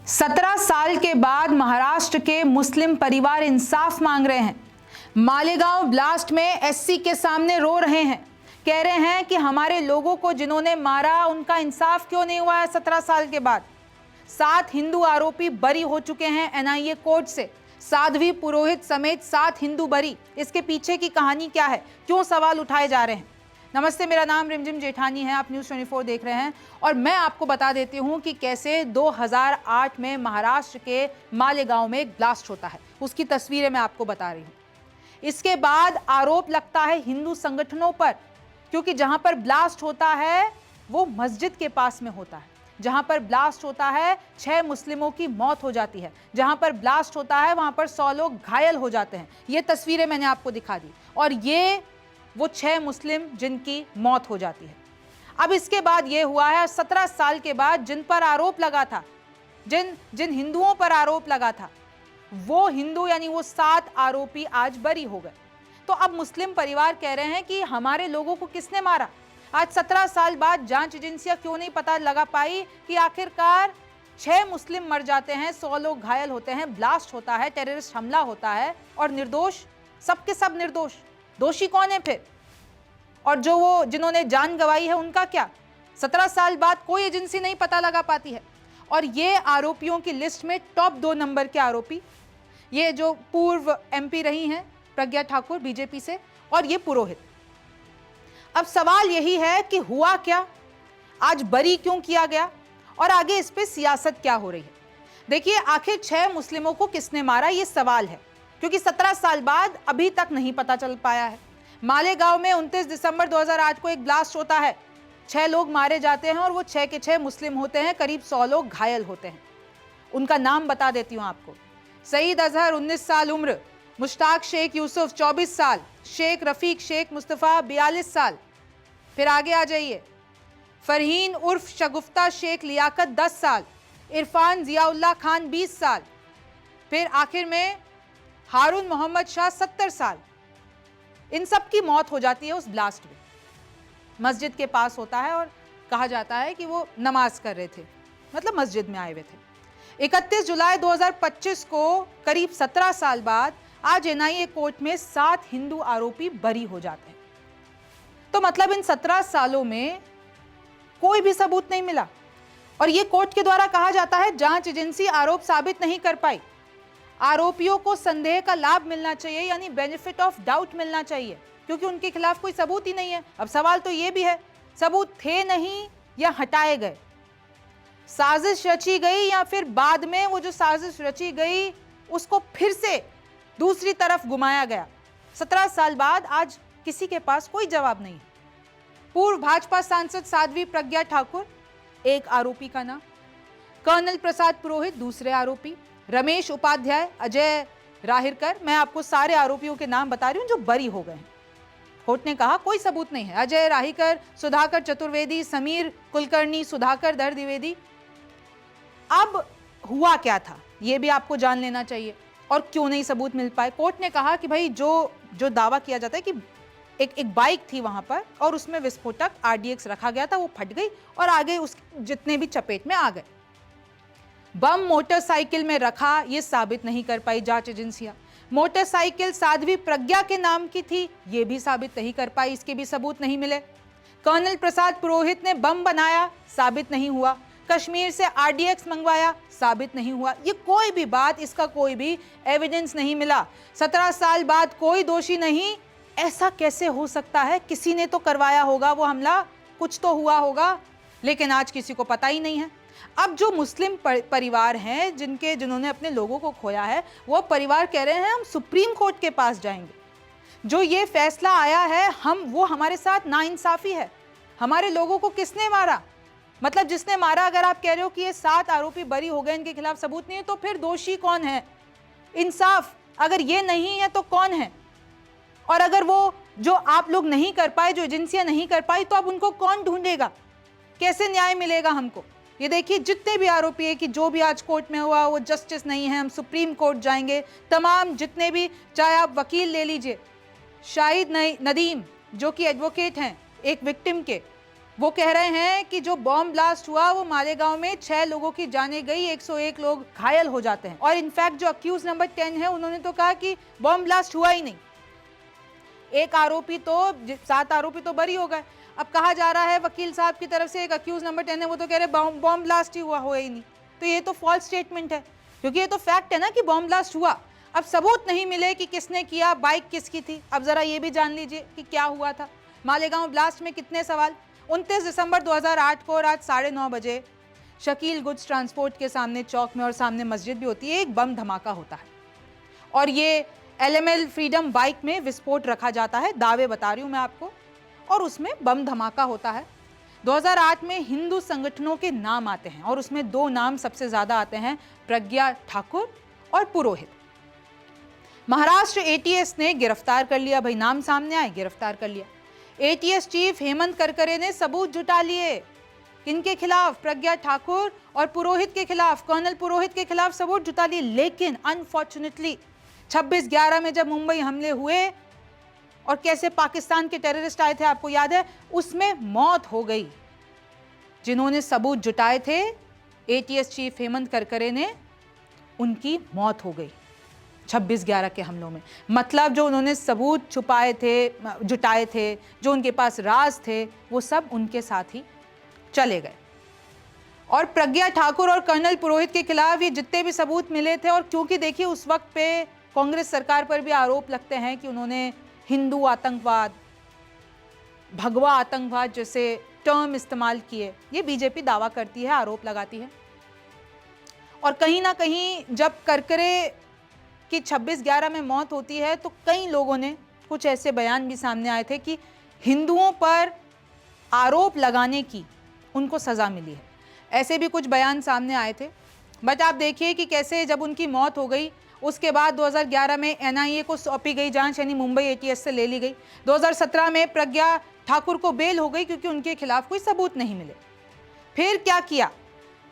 17 साल के बाद महाराष्ट्र के मुस्लिम परिवार इंसाफ मांग रहे हैं। मालेगांव ब्लास्ट में एससी के सामने रो रहे हैं, कह रहे हैं कि हमारे लोगों को जिन्होंने मारा उनका इंसाफ क्यों नहीं हुआ है। 17 साल के बाद 7 हिंदू आरोपी बरी हो चुके हैं एनआईए कोर्ट से। साध्वी पुरोहित समेत 7 हिंदू बरी। इसके पीछे की कहानी क्या है, क्यों सवाल उठाए जा रहे हैं। नमस्ते, मेरा नाम रिमझिम जेठानी है, आप न्यूज़ 24 देख रहे हैं और मैं आपको बता देती हूं कि कैसे 2008 में महाराष्ट्र के मालेगांव में एक ब्लास्ट होता है। उसकी तस्वीरें मैं आपको बता रही हूं। इसके बाद आरोप लगता है हिंदू संगठनों पर, क्योंकि जहां पर ब्लास्ट होता है वो मस्जिद के पास में होता है। जहां पर ब्लास्ट होता है 6 मुस्लिमों की मौत हो जाती है। जहां पर ब्लास्ट होता है वहां पर 100 लोग घायल हो जाते हैं। ये तस्वीरें मैंने आपको दिखा दी और ये वो 6 मुस्लिम जिनकी मौत हो जाती है। अब इसके बाद ये हुआ है 17 साल के बाद जिन पर आरोप लगा था, जिन हिंदुओं पर आरोप लगा था, वो हिंदू यानी वो 7 आरोपी आज बरी हो गए। तो अब मुस्लिम परिवार कह रहे हैं कि हमारे लोगों को किसने मारा। आज 17 साल बाद जांच एजेंसियां क्यों नहीं पता लगा पाई कि आखिरकार 6 मुस्लिम मर जाते हैं, 100 लोग घायल होते हैं, ब्लास्ट होता है, टेररिस्ट हमला होता है और निर्दोष सबके सब निर्दोष। दोषी कौन है फिर? और जो वो जिन्होंने जान गंवाई है उनका क्या? 17 साल बाद कोई एजेंसी नहीं पता लगा पाती है। और ये आरोपियों की लिस्ट में टॉप 2 नंबर के आरोपी, ये जो पूर्व एमपी रही हैं प्रज्ञा ठाकुर बीजेपी से, और ये पुरोहित। अब सवाल यही है कि हुआ क्या, आज बरी क्यों किया गया और आगे इस पे सियासत क्या हो रही है। देखिए, आखिर 6 मुस्लिमों को किसने मारा, ये सवाल है, क्योंकि 17 साल बाद अभी तक नहीं पता चल पाया है। मालेगांव में 29 दिसंबर 2008 को एक ब्लास्ट होता है, 6 लोग मारे जाते हैं और वो 6 के 6 मुस्लिम होते हैं, करीब 100 लोग घायल होते हैं। उनका नाम बता देती हूँ आपको। सईद अजहर 19 साल उम्र, मुश्ताक शेख यूसुफ 24 साल, शेख रफीक शेख मुस्तफ़ा 42 साल। फिर आगे आ जाइए, फरहीन उर्फ शगुफ्ता शेख लियाकत 10 साल, इरफान जियाउल्लाह खान 20 साल। फिर आखिर में हारून मोहम्मद शाह 70 साल। इन सब की मौत हो जाती है उस ब्लास्ट में। मस्जिद के पास होता है और कहा जाता है कि वो नमाज कर रहे थे, मतलब मस्जिद में आए हुए थे। 31 जुलाई 2025 को करीब 17 साल बाद आज एनआईए कोर्ट में 7 हिंदू आरोपी बरी हो जाते हैं। तो मतलब इन 17 सालों में कोई भी सबूत नहीं मिला और ये कोर्ट के द्वारा कहा जाता है जांच एजेंसी आरोप साबित नहीं कर पाई। आरोपियों को संदेह का लाभ मिलना चाहिए, यानी बेनिफिट ऑफ डाउट मिलना चाहिए, क्योंकि उनके खिलाफ कोई सबूत ही नहीं है। अब सवाल तो ये भी है, सबूत थे नहीं या हटाए गए, साजिश रची गई या फिर बाद में वो जो साजिश रची गई उसको फिर से दूसरी तरफ घुमाया गया। 17 साल बाद आज किसी के पास कोई जवाब नहीं है। पूर्व भाजपा सांसद साध्वी प्रज्ञा ठाकुर एक आरोपी का नाम, कर्नल प्रसाद पुरोहित दूसरे आरोपी, रमेश उपाध्याय, अजय राहिरकर, मैं आपको सारे आरोपियों के नाम बता रही हूं जो बरी हो गए हैं। कोर्ट ने कहा कोई सबूत नहीं है। अजय राहिकर, सुधाकर चतुर्वेदी, समीर कुलकर्णी, सुधाकर दर द्विवेदी। अब हुआ क्या था यह भी आपको जान लेना चाहिए और क्यों नहीं सबूत मिल पाए। कोर्ट ने कहा कि भाई जो दावा किया जाता है कि एक बाइक थी वहां पर और उसमें विस्फोटक आरडीएक्स रखा गया था, वो फट गई और आगे उस जितने भी चपेट में आ गए। बम मोटरसाइकिल में रखा, ये साबित नहीं कर पाई जांच एजेंसियां। मोटरसाइकिल साध्वी प्रज्ञा के नाम की थी, ये भी साबित नहीं कर पाई, इसके भी सबूत नहीं मिले। कर्नल प्रसाद पुरोहित ने बम बनाया, साबित नहीं हुआ। कश्मीर से आरडीएक्स मंगवाया, साबित नहीं हुआ। ये कोई भी बात, इसका कोई भी एविडेंस नहीं मिला। 17 साल बाद कोई दोषी नहीं, ऐसा कैसे हो सकता है? किसी ने तो करवाया होगा वो हमला, कुछ तो हुआ होगा, लेकिन आज किसी को पता ही नहीं है। अब जो मुस्लिम परिवार हैं जिन्होंने अपने लोगों को खोया है, वो परिवार कह रहे हैं हम सुप्रीम कोर्ट के पास जाएंगे। जो ये फैसला आया है वो हमारे साथ नाइंसाफी है। हमारे लोगों को किसने मारा, मतलब जिसने मारा, अगर आप कह रहे हो कि ये 7 आरोपी बरी हो गए, इनके खिलाफ सबूत नहीं है, तो फिर दोषी कौन है? इंसाफ अगर ये नहीं है तो कौन है? और अगर वो जो आप लोग नहीं कर पाए, जो एजेंसियां नहीं कर पाई, तो अब उनको कौन ढूंढेगा? कैसे न्याय मिलेगा हमको? ये देखिए, जितने भी आरोपी है कि जो भी आज कोर्ट में हुआ वो जस्टिस नहीं है, हम सुप्रीम कोर्ट जाएंगे। तमाम जितने भी, चाहे आप वकील ले लीजिए, शाहिद नदीम जो कि एडवोकेट हैं एक विक्टिम के, वो कह रहे हैं कि जो बॉम्ब ब्लास्ट हुआ वो मालेगांव में 6 लोगों की जानें गई, 101 लोग घायल हो जाते हैं। और इनफैक्ट जो अक्यूज नंबर 10 है उन्होंने तो कहा कि बॉम्ब ब्लास्ट हुआ ही नहीं। एक आरोपी तो 7 आरोपी तो बरी हो गए। अब कहा जा रहा है वकील साहब की तरफ से एक अक्यूज नंबर 10 है वो तो कह रहे बॉम्ब ब्लास्ट ही हुआ ही नहीं। तो ये तो फॉल्स स्टेटमेंट है, क्योंकि ये तो फैक्ट है ना कि बॉम्ब ब्लास्ट हुआ। अब सबूत नहीं मिले कि किसने किया, बाइक किसकी थी। अब जरा ये भी जान लीजिए कि क्या हुआ था। मालेगांव ब्लास्ट में कितने सवाल। 29 दिसंबर 2008 को रात 9:30 बजे शकील गुड्स ट्रांसपोर्ट के सामने चौक में, और सामने मस्जिद भी होती है, एक बम धमाका होता है और ये LML फ्रीडम बाइक में विस्फोट रखा जाता है, दावे बता रही हूं मैं आपको, और उसमें बम धमाका होता है। 2008 में हिंदू संगठनों के नाम आते हैं और उसमें 2 नाम सबसे ज्यादा आते हैं, प्रज्ञा ठाकुर और पुरोहित। महाराष्ट्र ATS ने गिरफ्तार कर लिया, भाई नाम सामने आए गिरफ्तार कर लिया। ATS चीफ हेमंत करकरे ने सबूत जुटा लिए, किनके खिलाफ, प्रज्ञा ठाकुर और पुरोहित के खिलाफ, कर्नल पुरोहित के खिलाफ सबूत जुटा लिए। लेकिन अनफॉर्चुनेटली 26/11 में जब मुंबई हमले हुए और कैसे पाकिस्तान के टेररिस्ट आए थे आपको याद है, उसमें मौत हो गई। जिन्होंने सबूत जुटाए थे ATS चीफ हेमंत करकरे ने, उनकी मौत हो गई 26/11 के हमलों में। मतलब जो उन्होंने सबूत छुपाए थे, जुटाए थे, जो उनके पास राज थे, वो सब उनके साथ ही चले गए। और प्रज्ञा ठाकुर और कर्नल पुरोहित के खिलाफ ये जितने भी सबूत मिले थे, और क्योंकि देखिए उस वक्त पे कांग्रेस सरकार पर भी आरोप लगते हैं कि उन्होंने हिंदू आतंकवाद, भगवा आतंकवाद जैसे टर्म इस्तेमाल किए, ये बीजेपी दावा करती है, आरोप लगाती है। और कहीं ना कहीं जब करकरे की 26/11 में मौत होती है तो कई लोगों ने, कुछ ऐसे बयान भी सामने आए थे कि हिंदुओं पर आरोप लगाने की उनको सजा मिली है, ऐसे भी कुछ बयान सामने आए थे। बट आप देखिए कि कैसे जब उनकी मौत हो गई उसके बाद 2011 में NIA को सौंपी गई जांच, यानी मुंबई ATS से ले ली गई। 2017 में प्रज्ञा ठाकुर को बेल हो गई क्योंकि उनके खिलाफ कोई सबूत नहीं मिले। फिर क्या किया,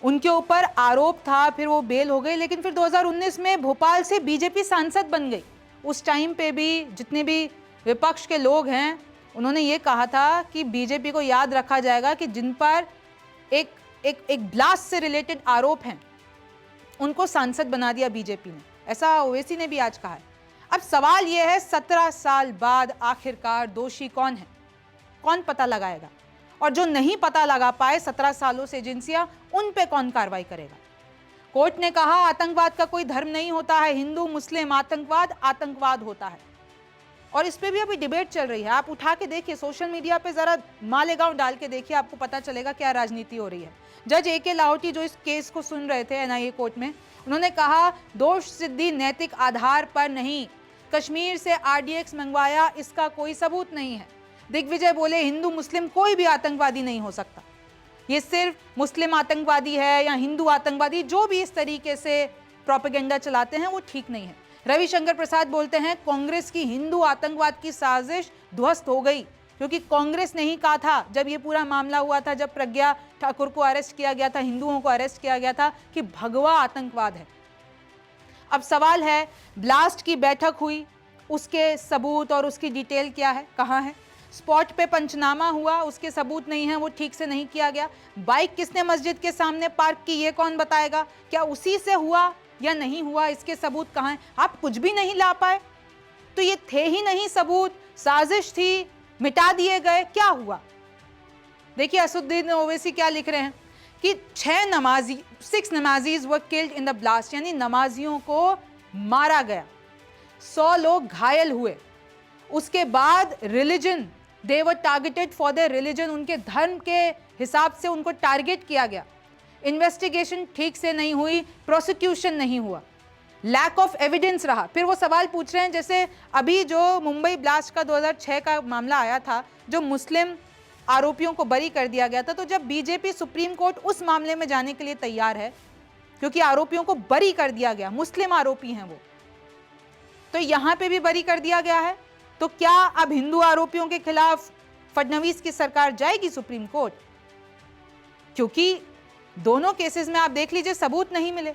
उनके ऊपर आरोप था, फिर वो बेल हो गई। लेकिन फिर 2019 में भोपाल से बीजेपी सांसद बन गई। उस टाइम पे भी जितने भी विपक्ष के लोग हैं उन्होंने ये कहा था कि बीजेपी को याद रखा जाएगा कि जिन पर एक ब्लास्ट से रिलेटेड आरोप हैं उनको सांसद बना दिया बीजेपी ने। ऐसा ओवैसी ने भी आज कहा है। अब सवाल यह है 17 साल बाद आखिरकार दोषी कौन है, कौन पता लगाएगा? और जो नहीं पता लगा पाए 17 सालों से एजेंसियां, उन पे कौन कार्रवाई करेगा? कोर्ट ने कहा आतंकवाद का कोई धर्म नहीं होता है, हिंदू मुस्लिम आतंकवाद आतंकवाद होता है। और इस पे भी अभी डिबेट चल रही है। आप उठा के देखिए सोशल मीडिया पे, जरा मालेगांव डाल के देखिए, आपको पता चलेगा क्या राजनीति हो रही है। जज AK लाहौटी जो इस केस को सुन रहे थे NIA कोर्ट में, उन्होंने कहा दोष सिद्धि नैतिक आधार पर नहीं, कश्मीर से RDX मंगवाया इसका कोई सबूत नहीं है। दिग्विजय बोले हिंदू मुस्लिम कोई भी आतंकवादी नहीं हो सकता, ये सिर्फ मुस्लिम आतंकवादी है या हिंदू आतंकवादी, जो भी इस तरीके से प्रोपेगेंडा चलाते हैं वो ठीक नहीं है। रविशंकर प्रसाद बोलते हैं कांग्रेस की हिंदू आतंकवाद की साजिश ध्वस्त हो गई, क्योंकि कांग्रेस ने ही कहा था जब ये पूरा मामला हुआ था, जब प्रज्ञा ठाकुर को अरेस्ट किया गया था, हिंदुओं को अरेस्ट किया गया था, कि भगवा आतंकवाद है। अब सवाल है ब्लास्ट की बैठक हुई, उसके सबूत और उसकी डिटेल क्या है, कहाँ है? स्पॉट पे पंचनामा हुआ, उसके सबूत नहीं है, वो ठीक से नहीं किया गया। बाइक किसने मस्जिद के सामने पार्क की, ये कौन बताएगा? क्या उसी से हुआ या नहीं हुआ, इसके सबूत कहाँ हैं? आप कुछ भी नहीं ला पाए, तो ये थे ही नहीं सबूत, साजिश थी, मिटा दिए गए, क्या हुआ? देखिए असदुद्दीन ओवैसी क्या लिख रहे हैं कि 6 namazis were killed in the blast, यानी नमाजियों को मारा गया, 100 लोग घायल हुए। उसके बाद religion, they were targeted for their religion, उनके धर्म के हिसाब से उनको टारगेट किया गया। इन्वेस्टिगेशन ठीक से नहीं हुई, प्रोसिक्यूशन नहीं हुआ, लैक ऑफ एविडेंस रहा। फिर वो सवाल पूछ रहे हैं जैसे अभी जो मुंबई ब्लास्ट का 2006 का मामला आया था, जो मुस्लिम आरोपियों को बरी कर दिया गया था, तो जब बीजेपी सुप्रीम कोर्ट उस मामले में जाने के लिए तैयार है, क्योंकि आरोपियों को बरी कर दिया गया, मुस्लिम आरोपी हैं वो, तो यहां पे भी बरी कर दिया गया है, तो क्या अब हिंदू आरोपियों के खिलाफ फडणवीस की सरकार जाएगी सुप्रीम कोर्ट? क्योंकि दोनों केसेस में आप देख लीजिए सबूत नहीं मिले।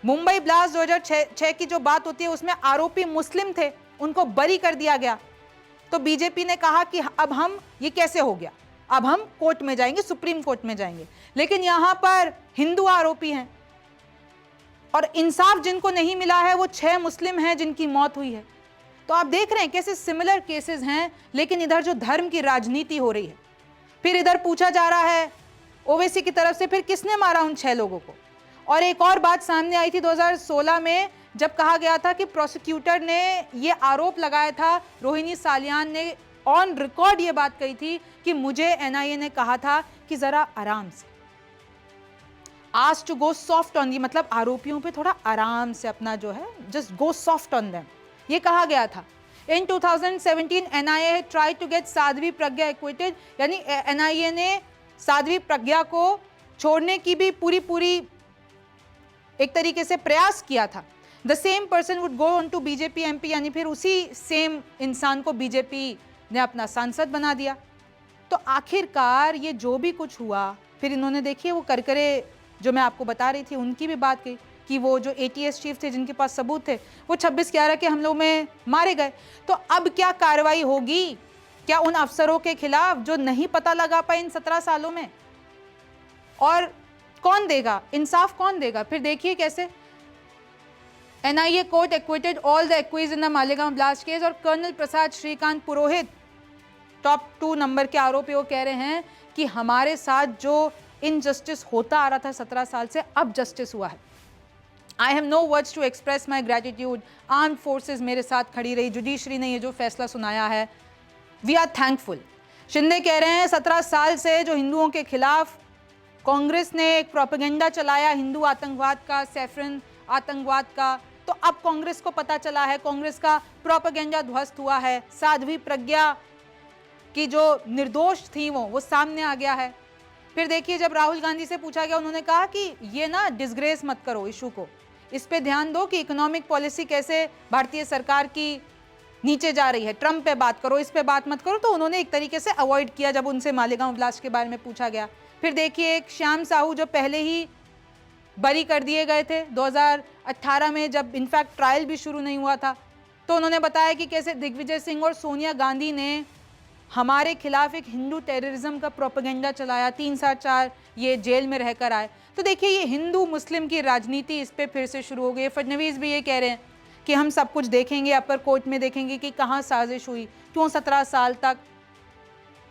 मुंबई ब्लास्ट 2006 की जो बात होती है उसमें आरोपी मुस्लिम थे, उनको बरी कर दिया गया, तो बीजेपी ने कहा कि अब हम, ये कैसे हो गया, अब हम कोर्ट में जाएंगे, सुप्रीम कोर्ट में जाएंगे। लेकिन यहां पर हिंदू आरोपी हैं और इंसाफ जिनको नहीं मिला है वो 6 मुस्लिम हैं जिनकी मौत हुई है। तो आप देख रहे हैं कैसे सिमिलर केसेस हैं, लेकिन इधर जो धर्म की राजनीति हो रही है। फिर इधर पूछा जा रहा है ओवैसी की तरफ से फिर किसने मारा उन 6 लोगों को। और एक और बात सामने आई थी 2016 में, जब कहा गया था कि प्रोसिक्यूटर ने ये आरोप लगाया था, रोहिणी सालियान ने ऑन रिकॉर्ड ये बात कही थी कि मुझे एनआईए ने कहा था कि जरा आराम से, asked to go soft on the, मतलब आरोपियों पे थोड़ा आराम से अपना जो है just go soft on them, ये कहा गया था। In 2017 NIA try to get Sadhvi Pragya acquitted, यानी एनआईए ने साध्वी प्रज्ञा को छोड़ने की भी पूरी एक तरीके से प्रयास किया था। The same person would go on to BJP MP, यानी फिर उसी सेम इंसान को बीजेपी ने अपना सांसद बना दिया। तो आखिरकार ये जो भी कुछ हुआ, फिर इन्होंने देखिए वो करकरे जो मैं आपको बता रही थी उनकी भी बात की कि वो जो एटीएस चीफ थे जिनके पास सबूत थे वो 26/11 के हमलों में मारे गए। तो अब क्या कार्रवाई होगी, क्या उन अफसरों के खिलाफ जो नहीं पता लगा पाए इन 17 सालों में, और कौन देगा इंसाफ, कौन देगा? फिर देखिए कैसे NIA court acquitted all the accused in the Malegaon blast case, और कर्नल प्रसाद श्रीकांत पुरोहित टॉप 2 नंबर के आरोपी वो कह रहे हैं कि हमारे साथ जो इनजस्टिस होता आ रहा था 17 साल से, अब जस्टिस हुआ है। I have no words to express my gratitude, armed forces मेरे साथ खड़ी रही, जुडिशरी ने ये जो फैसला सुनाया है, वी आर थैंकफुल। शिंदे कह रहे हैं 17 साल से जो हिंदुओं के खिलाफ कांग्रेस ने एक प्रोपेगेंडा चलाया हिंदू आतंकवाद का, सैफरन आतंकवाद का, तो अब कांग्रेस को पता चला है, कांग्रेस का प्रोपेगेंडा ध्वस्त हुआ है, साध्वी प्रज्ञा की जो निर्दोष थी वो सामने आ गया है। फिर देखिए जब राहुल गांधी से पूछा गया, उन्होंने कहा कि ये ना डिसग्रेस मत करो इशू को, इस पे ध्यान दो कि इकोनॉमिक पॉलिसी कैसे भारतीय सरकार की नीचे जा रही है, ट्रम्प पे बात करो, इस पे बात मत करो। तो उन्होंने एक तरीके से अवॉइड किया जब उनसे मालेगांव ब्लास्ट के बारे में पूछा गया। फिर देखिए एक श्याम साहू जो पहले ही बरी कर दिए गए थे 2018 में, जब इनफैक्ट ट्रायल भी शुरू नहीं हुआ था, तो उन्होंने बताया कि कैसे दिग्विजय सिंह और सोनिया गांधी ने हमारे खिलाफ एक हिंदू टेररिज्म का प्रोपेगेंडा चलाया, 3 साल 4 ये जेल में रहकर आए। तो देखिए ये हिंदू मुस्लिम की राजनीति इस पे फिर से शुरू हो गई है। फडणवीस भी ये कह रहे हैं कि हम सब कुछ देखेंगे, अपर कोर्ट में देखेंगे कि कहाँ साजिश हुई, क्यों 17 साल तक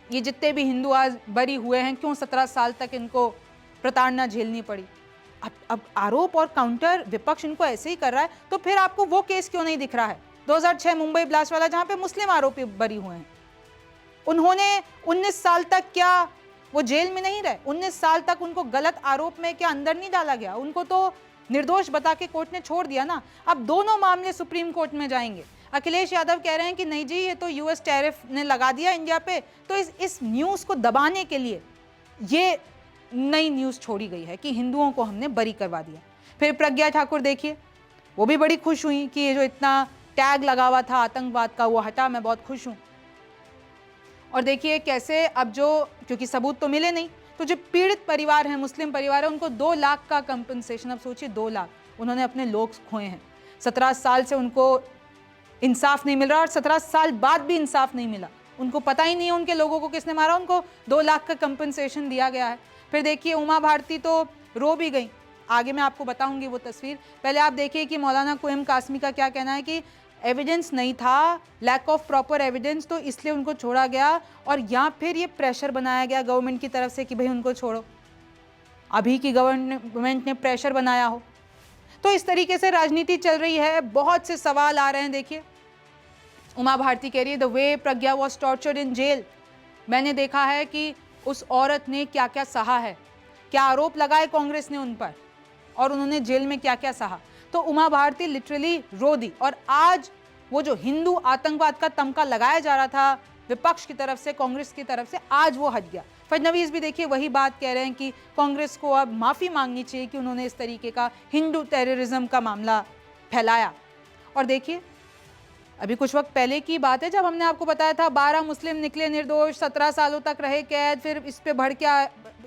ये जितने भी हिंदू आज बरी हुए हैं, क्यों 17 साल तक इनको प्रताड़ना झेलनी पड़ी। अब आरोप और काउंटर विपक्ष इनको ऐसे ही कर रहा है, तो फिर आपको वो केस क्यों नहीं दिख रहा है 2006 मुंबई ब्लास्ट वाला, जहाँ पे मुस्लिम आरोपी बरी हुए हैं? उन्होंने 19 साल तक क्या वो जेल में नहीं रहे? 19 साल तक उनको गलत आरोप में क्या अंदर नहीं डाला गया? उनको तो निर्दोष बता के कोर्ट ने छोड़ दिया ना। अब दोनों मामले सुप्रीम कोर्ट में जाएंगे। अखिलेश यादव कह रहे हैं कि नहीं जी, ये तो यूएस टैरिफ ने लगा दिया इंडिया पे, तो इस न्यूज़ को दबाने के लिए ये नई न्यूज़ छोड़ी गई है कि हिंदुओं को हमने बरी करवा दिया। फिर प्रज्ञा ठाकुर देखिए, वो भी बड़ी खुश हुई कि ये जो इतना टैग लगा हुआ था आतंकवाद का वो हटा, मैं बहुत खुश हूँ। और देखिए कैसे अब जो, क्योंकि सबूत तो मिले नहीं, तो जो पीड़ित परिवार हैं, मुस्लिम परिवार है, उनको 2 लाख का कंपनसेशन, अब सोचिए 2 लाख उन्होंने अपने लोग खोए हैं। 17 साल से उनको इंसाफ नहीं मिल रहा और 17 साल बाद भी इंसाफ नहीं मिला। उनको पता ही नहीं है उनके लोगों को किसने मारा, उनको 2 लाख का कंपनसेशन दिया गया है। फिर देखिए उमा भारती तो रो भी गई, आगे मैं आपको बताऊंगी वो तस्वीर। पहले आप देखिए कि मौलाना कुएम कासमी का क्या कहना है कि एविडेंस नहीं था, लैक ऑफ प्रॉपर एविडेंस, तो इसलिए उनको छोड़ा गया, और यहाँ फिर ये प्रेशर बनाया गया गवर्नमेंट की तरफ से कि भाई उनको छोड़ो, अभी की गवर्नमेंट ने प्रेशर बनाया हो। तो इस तरीके से राजनीति चल रही है। बहुत से सवाल आ रहे हैं। देखिए उमा भारती कह रही है the way Pragya was tortured in jail, मैंने देखा है कि उस औरत ने क्या क्या सहा है, क्या आरोप लगाए कांग्रेस ने उन पर, और उन्होंने जेल में क्या क्या सहा। तो उमा भारती लिटरली रो दी। और आज वो जो हिंदू आतंकवाद का तमका लगाया जा रहा था विपक्ष की तरफ से, कांग्रेस की तरफ से, आज वो हट गया। फडणवीस भी देखिए वही बात कह रहे हैं कि कांग्रेस को अब माफ़ी मांगनी चाहिए कि उन्होंने इस तरीके का हिंदू टेररिज्म का मामला फैलाया। और देखिए अभी कुछ वक्त पहले की बात है जब हमने आपको बताया था 12 मुस्लिम निकले निर्दोष, 17 सालों तक रहे कैद, फिर इस पे भड़के,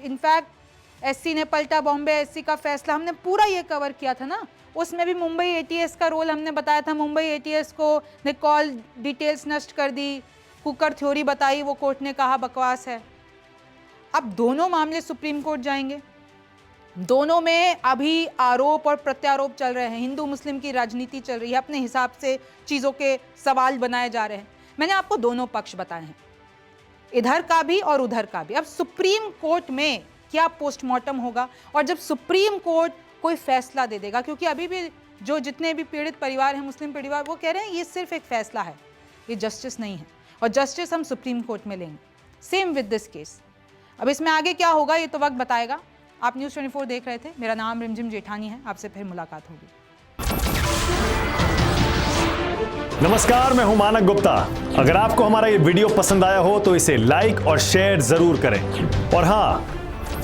इनफैक्ट एससी ने पलटा बॉम्बे एससी का फैसला, हमने पूरा ये कवर किया था ना। उसमें भी मुंबई एटीएस का रोल हमने बताया था। मुंबई एटीएस को ने कॉल डिटेल्स नष्ट कर दी, कुकर थ्योरी बताई, वो कोर्ट ने कहा बकवास है। अब दोनों मामले सुप्रीम कोर्ट जाएंगे, दोनों में अभी आरोप और प्रत्यारोप चल रहे हैं, हिंदू मुस्लिम की राजनीति चल रही है, अपने हिसाब से चीजों के सवाल बनाए जा रहे हैं। मैंने आपको दोनों पक्ष बताए हैं, इधर का भी और उधर का भी। अब सुप्रीम कोर्ट में क्या पोस्टमार्टम होगा, और जब सुप्रीम कोर्ट कोई फैसला दे देगा, क्योंकि अभी भी जो जितने भी पीड़ित परिवार हैं, मुस्लिम परिवार, वो कह रहे हैं ये सिर्फ एक फैसला है, ये जस्टिस नहीं है, और जस्टिस हम सुप्रीम कोर्ट में लेंगे। Same with this case. अब इसमें आगे क्या होगा ये तो वक्त बताएगा। आप न्यूज़ 24 देख रहे थे, मेरा नाम रिमझिम जेठानी है, आपसे फिर मुलाकात होगी। नमस्कार, मैं हूं मानक गुप्ता। अगर आपको हमारा ये वीडियो पसंद आया हो तो इसे लाइक और शेयर जरूर करें, और हाँ,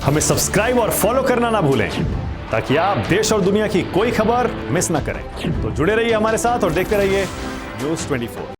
हमें सब्सक्राइब और फॉलो करना ना भूलें ताकि आप देश और दुनिया की कोई खबर मिस ना करें। तो जुड़े रहिए हमारे साथ और देखते रहिए न्यूज़ 24।